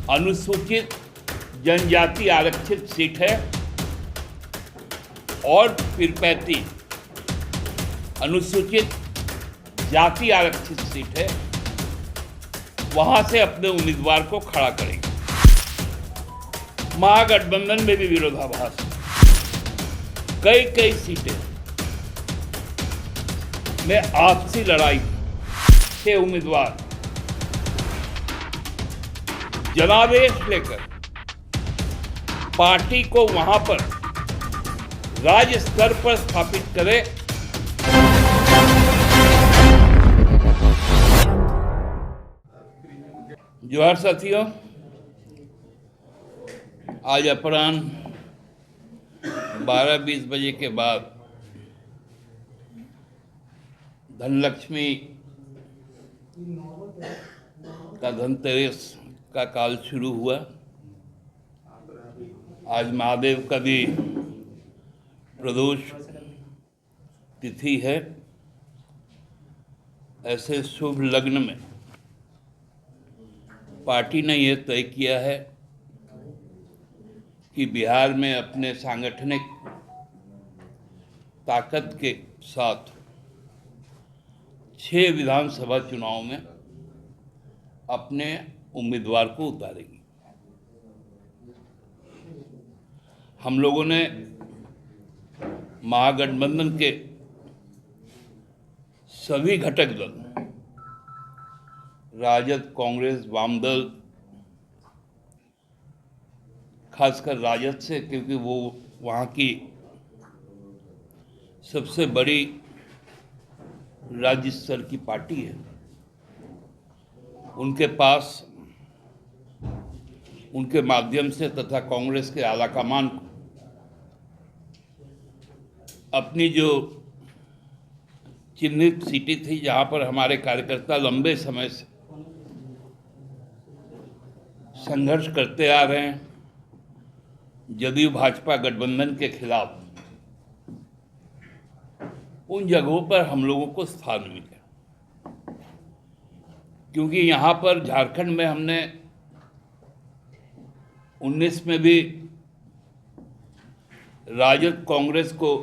अनुसूचित जनजाति आरक्षित सीट है और पीरपैंती अनुसूचित जाति आरक्षित सीट है, वहां से अपने उम्मीदवार को खड़ा करेंगे। महागठबंधन में भी विरोधाभास, कई सीटें में आपसी लड़ाई, 6 उम्मीदवार जनादेश लेकर पार्टी को वहां पर राज्य स्तर पर स्थापित करे। जोहार साथियों, आज अपराह्न 12-20 बजे के बाद धनलक्ष्मी का धनतेरस का काल शुरू हुआ। आज महादेव का भी प्रदोष तिथि है। ऐसे शुभ लग्न में पार्टी ने यह तय किया है कि बिहार में अपने सांगठनिक ताकत के साथ 6 विधानसभा चुनाव में अपने उम्मीदवार को उतारेगी। हम लोगों ने महागठबंधन के सभी घटक दल, राजद, कांग्रेस, वामदल, खासकर राजद से, क्योंकि वो वहाँ की सबसे बड़ी राज्य स्तर की पार्टी है, उनके पास, उनके माध्यम से तथा कांग्रेस के आलाकमान को अपनी जो चिन्हित सीटें थी, जहाँ पर हमारे कार्यकर्ता लंबे समय से संघर्ष करते आ रहे हैं जदयू भाजपा गठबंधन के खिलाफ, उन जगहों पर हम लोगों को स्थान मिला। क्योंकि यहाँ पर झारखंड में हमने 19 में भी राजद कांग्रेस को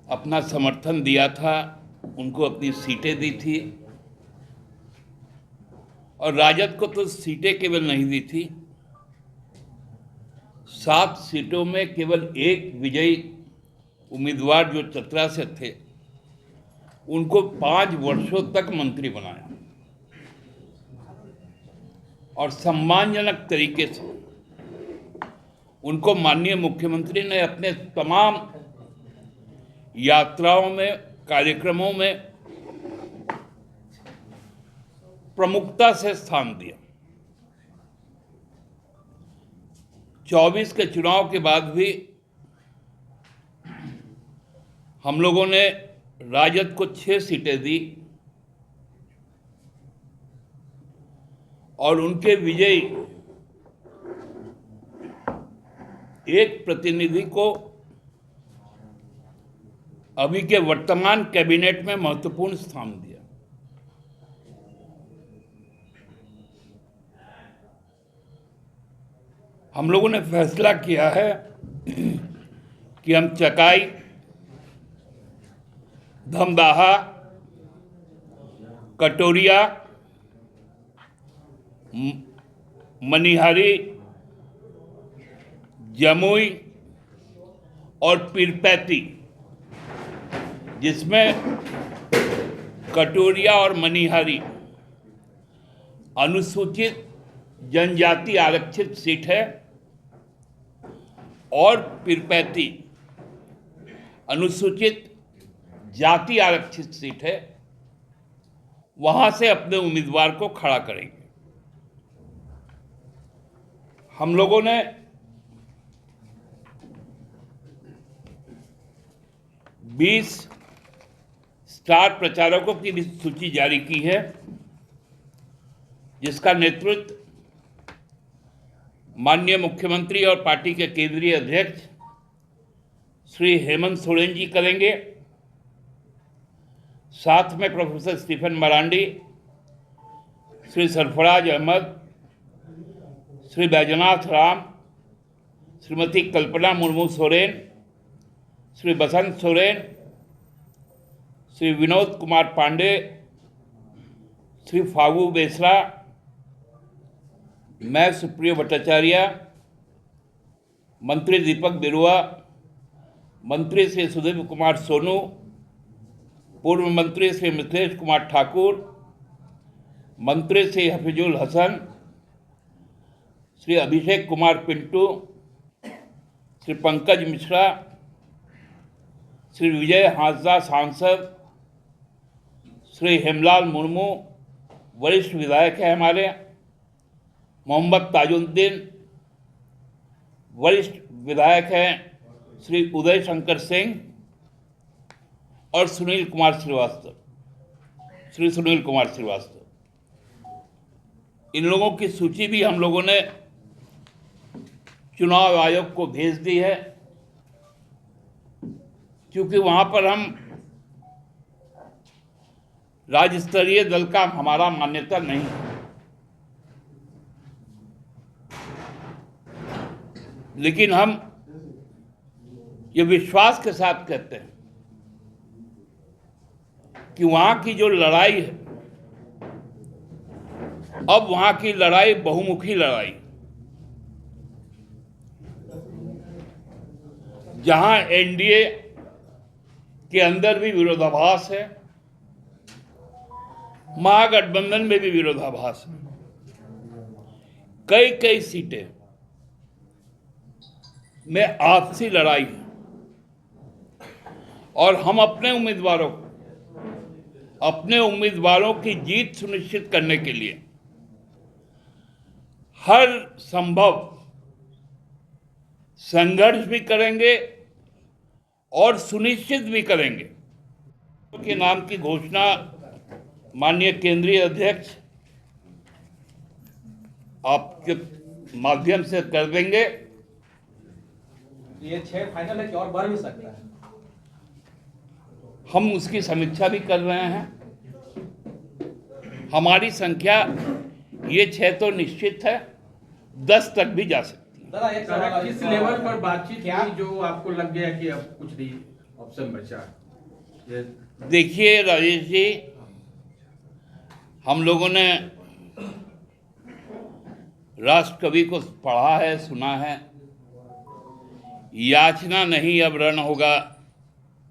अपना समर्थन दिया था, उनको अपनी सीटें दी थी, और राजद को तो सीटें केवल नहीं दी थी, 7 सीटों में केवल एक विजयी उम्मीदवार जो चतरा से थे, उनको 5 वर्षों तक मंत्री बनाया और सम्मानजनक तरीके से उनको माननीय मुख्यमंत्री ने अपने तमाम यात्राओं में, कार्यक्रमों में प्रमुखता से स्थान दिया। 24 के चुनाव के बाद भी हम लोगों ने राजद को 6 सीटें दी और उनके विजयी एक प्रतिनिधि को अभी के वर्तमान कैबिनेट में महत्वपूर्ण स्थान दिया। हम लोगों ने फैसला किया है कि हम चकाई, धमदाहा, कटोरिया, मनिहारी, जमुई और पीरपैंती, जिसमें कटोरिया और मनिहारी अनुसूचित जनजाति आरक्षित सीट है और पीरपैंती अनुसूचित जाति आरक्षित सीट है, वहां से अपने उम्मीदवार को खड़ा करेंगे। हम लोगों ने 20 स्टार प्रचारकों की भी सूची जारी की है, जिसका नेतृत्व माननीय मुख्यमंत्री और पार्टी के केंद्रीय अध्यक्ष श्री हेमंत सोरेन जी करेंगे। साथ में प्रोफेसर स्टीफन मरांडी, श्री सरफराज अहमद, श्री बैजनाथ राम, श्रीमती कल्पना मुर्मू सोरेन, श्री बसंत सोरेन, श्री विनोद कुमार पांडे, श्री फागू बेसरा, मैं सुप्रियो भट्टाचार्य, मंत्री दीपक बिरुआ, मंत्री श्री सुदीप कुमार सोनू, पूर्व मंत्री श्री मिथिलेश कुमार ठाकुर, मंत्री श्री हफीजुल हसन, श्री अभिषेक कुमार पिंटू, श्री पंकज मिश्रा, श्री विजय हांसदा सांसद, श्री हेमलाल मुर्मू वरिष्ठ विधायक हैं हमारे, मोहम्मद ताजुद्दीन वरिष्ठ विधायक हैं, श्री उदय शंकर सिंह और सुनील कुमार श्रीवास्तव, श्री सुनील कुमार श्रीवास्तव। इन लोगों की सूची भी हम लोगों ने चुनाव आयोग को भेज दी है, क्योंकि वहां पर हम राज्य स्तरीय दल का हमारा मान्यता नहीं है। लेकिन हम ये विश्वास के साथ कहते हैं कि वहां की जो लड़ाई है, अब वहां की लड़ाई बहुमुखी लड़ाई, जहां एनडीए के अंदर भी विरोधाभास है, महागठबंधन में भी विरोधाभास है, कई कई सीटें में आपसी लड़ाई है, और हम अपने उम्मीदवारों की जीत सुनिश्चित करने के लिए हर संभव संघर्ष भी करेंगे और सुनिश्चित भी करेंगे के नाम की घोषणा माननीय केंद्रीय अध्यक्ष आपके माध्यम से कर देंगे। ये 6 फाइनल है कि और बढ़ भी सकता है? हम उसकी समीक्षा भी कर रहे हैं। हमारी संख्या ये 6 तो निश्चित है, 10 तक भी जा सकती है। दादा एक सवाल, किस लेवल पर बातचीत हुई जो आपको लग गया कि अब कुछ नहीं ऑप्शन बचा? देखिए राजेश जी, हम लोगों ने राष्ट्र कवि को पढ़ा है, सुना है, याचना नहीं अब रण होगा,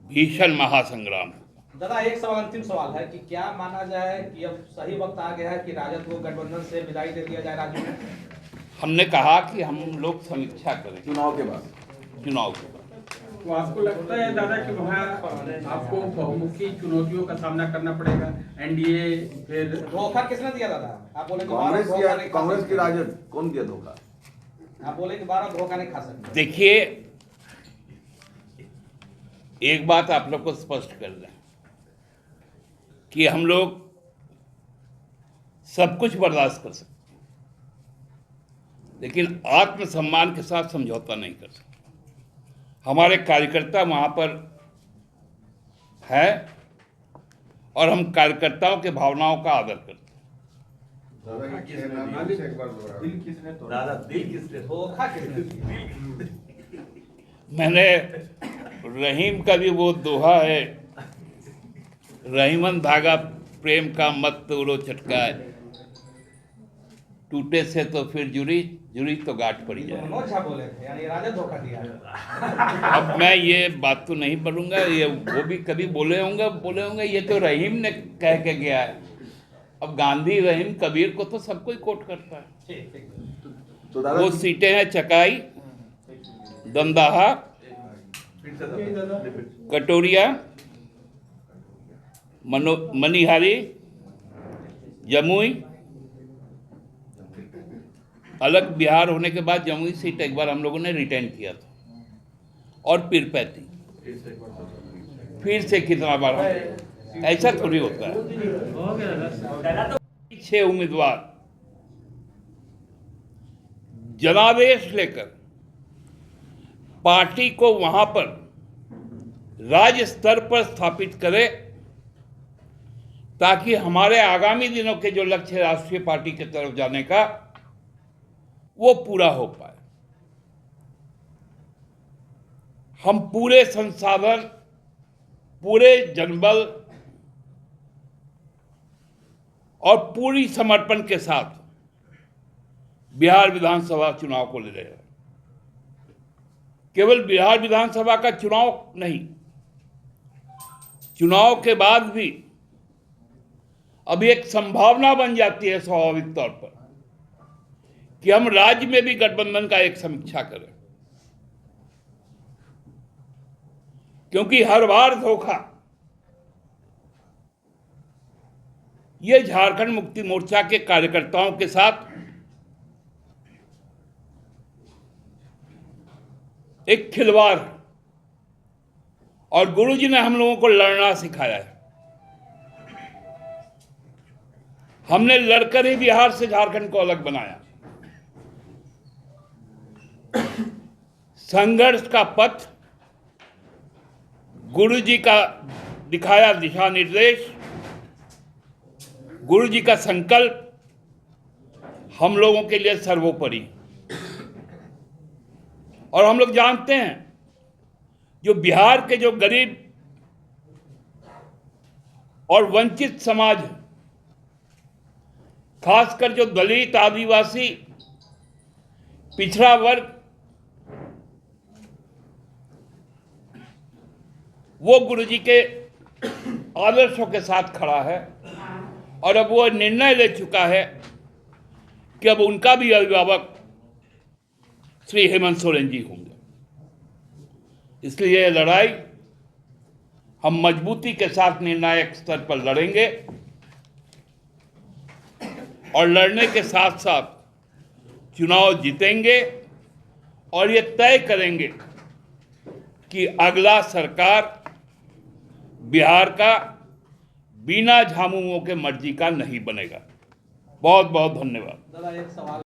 भीषण महासंग्राम। दादा एक सवाल, अंतिम सवाल है कि क्या माना जाए कि अब सही वक्त आ गया है कि राजद को गठबंधन से विदाई दे दिया जाए राज्य में? हमने कहा कि हम लोग समीक्षा करें चुनाव के बाद। तो आपको लगता है दादा कि वहाँ आपको बहुमुखी चुनौतियों का सामना करना पड़ेगा? एनडीए फिर धोखा किसने दिया दादा? आप बोले कांग्रेस की राजद कौन दिया धोखा? आप बोले कि 12 धोखा नहीं खा सकते। देखिए, एक बात आप लोग को स्पष्ट कर दें कि हम लोग सब कुछ बर्दाश्त कर सकते, लेकिन आत्मसम्मान के साथ समझौता नहीं कर सकते। हमारे कार्यकर्ता वहां पर है और हम कार्यकर्ताओं के भावनाओं का आदर करते हैं। दादा दिल किसने धोखा किसने? मैंने रहीम का भी वो दोहा है, रहीमन धागा प्रेम का मत तोड़ो चटकाए, टूटे से तो फिर जुड़ी तो गांठ पड़ी जाए। मनोज झा बोले थे, यानी राजद धोखा दिया है। अब मैं ये बात तो नहीं पढ़ूंगा, ये वो भी कभी बोले होंगे, ये तो रहीम ने कह के गया है। अब गांधी, रहीम, कबीर को तो सब कोई कोट करता है। तो दादा वो सीटें हैं चकाई, दमदाहा, कटोरिया, मनिहारी, जमुई। अलग बिहार होने के बाद जमुई सीट एक बार हम लोगों ने रिटेन किया था, और पीरपैती फिर से कितना बार, ऐसा थोड़ी होता है। 6 उम्मीदवार जनादेश लेकर पार्टी को वहां पर राज्य स्तर पर स्थापित करे, ताकि हमारे आगामी दिनों के जो लक्ष्य राष्ट्रीय पार्टी की तरफ जाने का वो पूरा हो पाए। हम पूरे संसाधन, पूरे जनबल और पूरी समर्पण के साथ बिहार विधानसभा चुनाव को ले रहे हैं। केवल बिहार विधानसभा का चुनाव नहीं, चुनाव के बाद भी अभी एक संभावना बन जाती है स्वाभाविक तौर पर कि हम राज्य में भी गठबंधन का एक समीक्षा करें, क्योंकि हर बार धोखा ये झारखंड मुक्ति मोर्चा के कार्यकर्ताओं के साथ एक खिलवाड़, और गुरुजी ने हम लोगों को लड़ना सिखाया है। हमने लड़कर ही बिहार से झारखंड को अलग बनाया। संघर्ष का पथ, गुरुजी का दिखाया दिशा निर्देश, गुरुजी का संकल्प हम लोगों के लिए सर्वोपरि। और हम लोग जानते हैं जो बिहार के जो गरीब और वंचित समाज, खासकर जो दलित, आदिवासी, पिछड़ा वर्ग, वो गुरुजी के आदर्शों के साथ खड़ा है और अब वो निर्णय ले चुका है कि अब उनका भी अभिभावक श्री हेमंत सोरेन जी होंगे। इसलिए यह लड़ाई हम मजबूती के साथ निर्णायक स्तर पर लड़ेंगे और लड़ने के साथ साथ चुनाव जीतेंगे और ये तय करेंगे कि अगला सरकार बिहार का बिना झामुमो के मर्जी का नहीं बनेगा। बहुत बहुत धन्यवाद। दादा एक सवाल